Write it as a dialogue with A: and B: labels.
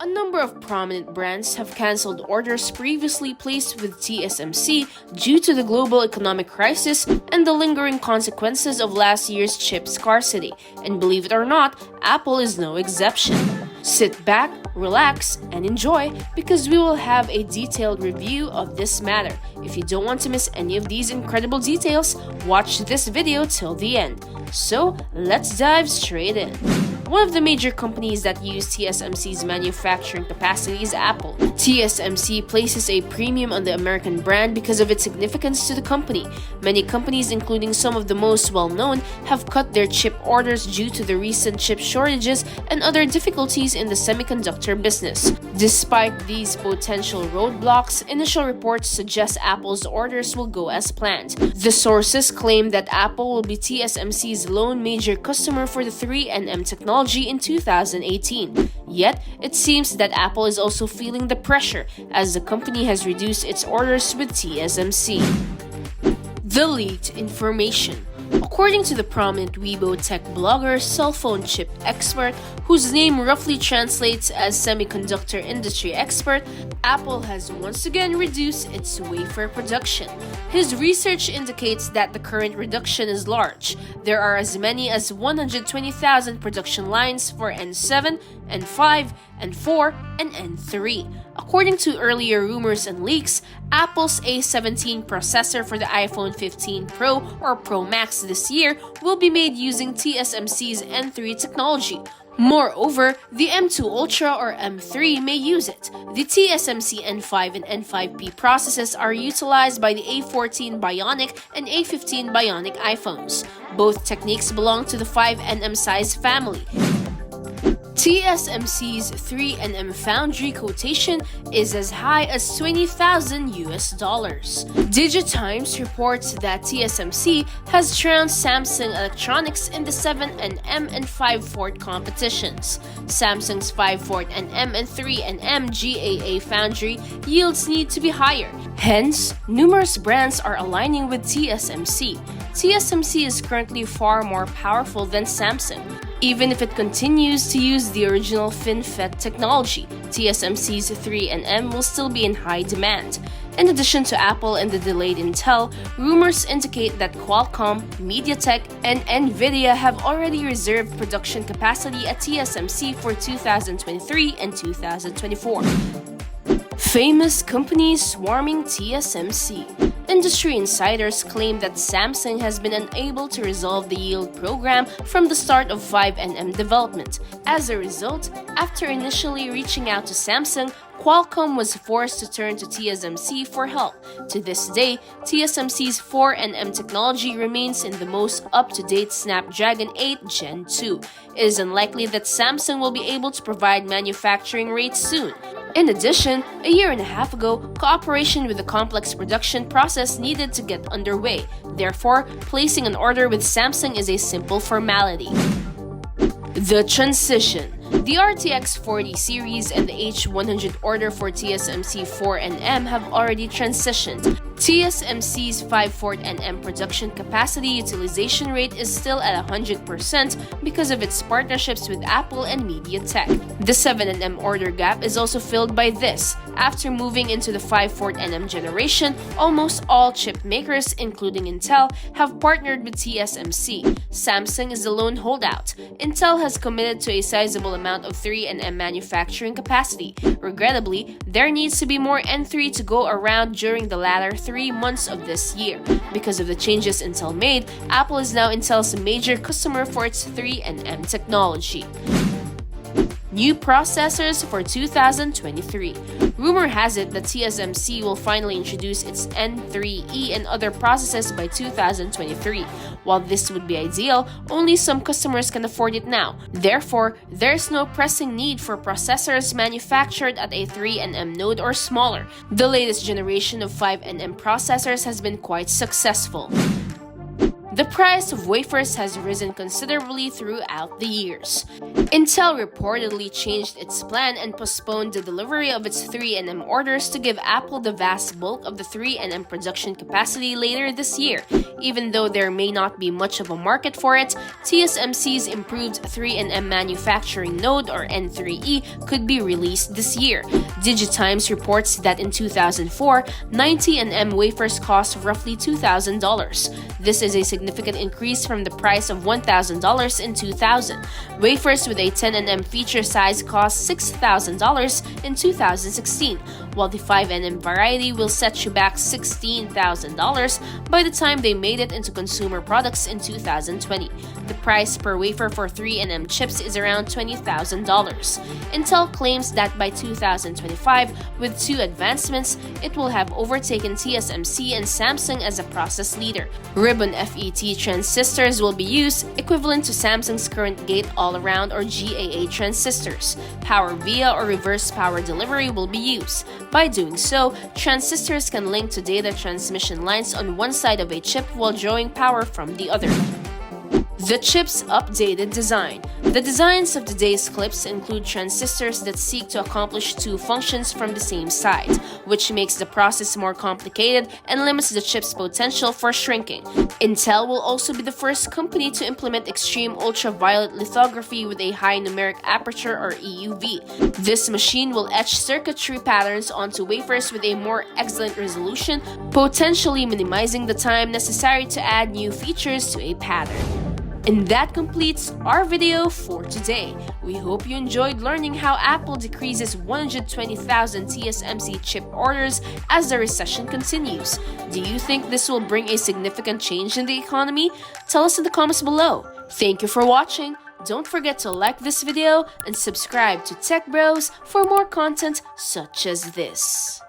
A: A number of prominent brands have cancelled orders previously placed with TSMC due to the global economic crisis and the lingering consequences of last year's chip scarcity. And believe it or not, Apple is no exception. Sit back, relax, and enjoy because we will have a detailed review of this matter. If you don't want to miss any of these incredible details, watch this video till the end. So, let's dive straight in. One of the major companies that use TSMC's manufacturing capacity is Apple. TSMC places a premium on the American brand because of its significance to the company. Many companies, including some of the most well-known, have cut their chip orders due to the recent chip shortages and other difficulties in the semiconductor business. Despite these potential roadblocks, initial reports suggest Apple's orders will go as planned. The sources claim that Apple will be TSMC's lone major customer for the 3nm technology in 2018. Yet, it seems that Apple is also feeling the pressure as the company has reduced its orders with TSMC. The leaked information. According to the prominent Weibo tech blogger, cell phone chip expert, whose name roughly translates as semiconductor industry expert, Apple has once again reduced its wafer production. His research indicates that the current reduction is large. There are as many as 120,000 production lines for N7, N5, N4, and N3. According to earlier rumors and leaks, Apple's A17 processor for the iPhone 15 Pro or Pro Max this year will be made using TSMC's N3 technology. Moreover, the M2 Ultra or M3 may use it. The TSMC N5 and N5P processes are utilized by the A14 Bionic and A15 Bionic iPhones. Both techniques belong to the 5nm size family. TSMC's 3nm foundry quotation is as high as $20,000 US. DigiTimes reports that TSMC has trounced Samsung Electronics in the 7nm and 5/4 competitions. Samsung's 5/4 nm and 3nm GAA foundry yields need to be higher. Hence, numerous brands are aligning with TSMC. TSMC is currently far more powerful than Samsung. Even if it continues to use the original FinFET technology, TSMC's 3nm will still be in high demand. In addition to Apple and the delayed Intel, rumors indicate that Qualcomm, MediaTek, and Nvidia have already reserved production capacity at TSMC for 2023 and 2024. Famous companies swarming TSMC. Industry insiders claim that Samsung has been unable to resolve the yield program from the start of 5nm development. As a result, after initially reaching out to Samsung, Qualcomm was forced to turn to TSMC for help. To this day, TSMC's 4nm technology remains in the most up-to-date Snapdragon 8 Gen 2. It is unlikely that Samsung will be able to provide manufacturing rates soon. In addition, a year and a half ago, cooperation with the complex production process needed to get underway. Therefore, placing an order with Samsung is a simple formality. The transition. The RTX 40 series and the H100 order for TSMC 4nm have already transitioned. TSMC's 5/4 nm production capacity utilization rate is still at 100% because of its partnerships with Apple and MediaTek. The 7nm order gap is also filled by this. After moving into the 5/4 nm generation, almost all chip makers, including Intel, have partnered with TSMC. Samsung is the lone holdout. Intel has committed to a sizable amount of 3nm manufacturing capacity. Regrettably, there needs to be more N3 to go around during the latter 3 months of this year. Because of the changes Intel made, Apple is now Intel's major customer for its 3nm technology. New processors for 2023. Rumor has it that TSMC will finally introduce its N3E and other processors by 2023. While this would be ideal, only some customers can afford it now. Therefore, there is no pressing need for processors manufactured at a 3nm node or smaller. The latest generation of 5nm processors has been quite successful. The price of wafers has risen considerably throughout the years. Intel reportedly changed its plan and postponed the delivery of its 3nm orders to give Apple the vast bulk of the 3nm production capacity later this year. Even though there may not be much of a market for it, TSMC's improved 3nm manufacturing node, or N3E, could be released this year. DigiTimes reports that in 2004, 90nm wafers cost roughly $2,000. This is a significant increase from the price of $1,000 in 2000. Wafers with a 10nm feature size cost $6,000 in 2016, while the 5nm variety will set you back $16,000 by the time they made it into consumer products in 2020. The price per wafer for 3nm chips is around $20,000. Intel claims that by 2025, with two advancements, it will have overtaken TSMC and Samsung as a process leader. Ribbon FET transistors will be used, equivalent to Samsung's current gate-all-around or GAA transistors. Power via or reverse power delivery will be used. By doing so, transistors can link to data transmission lines on one side of a chip while drawing power from the other. The chip's updated design. The designs of today's clips include transistors that seek to accomplish two functions from the same side, which makes the process more complicated and limits the chip's potential for shrinking. Intel will also be the first company to implement extreme ultraviolet lithography with a high numeric aperture, or EUV. This machine will etch circuitry patterns onto wafers with a more excellent resolution, potentially minimizing the time necessary to add new features to a pattern. And that completes our video for today. We hope you enjoyed learning how Apple decreases 120,000 TSMC chip orders as the recession continues. Do you think this will bring a significant change in the economy? Tell us in the comments below. Thank you for watching. Don't forget to like this video and subscribe to Tech Bros for more content such as this.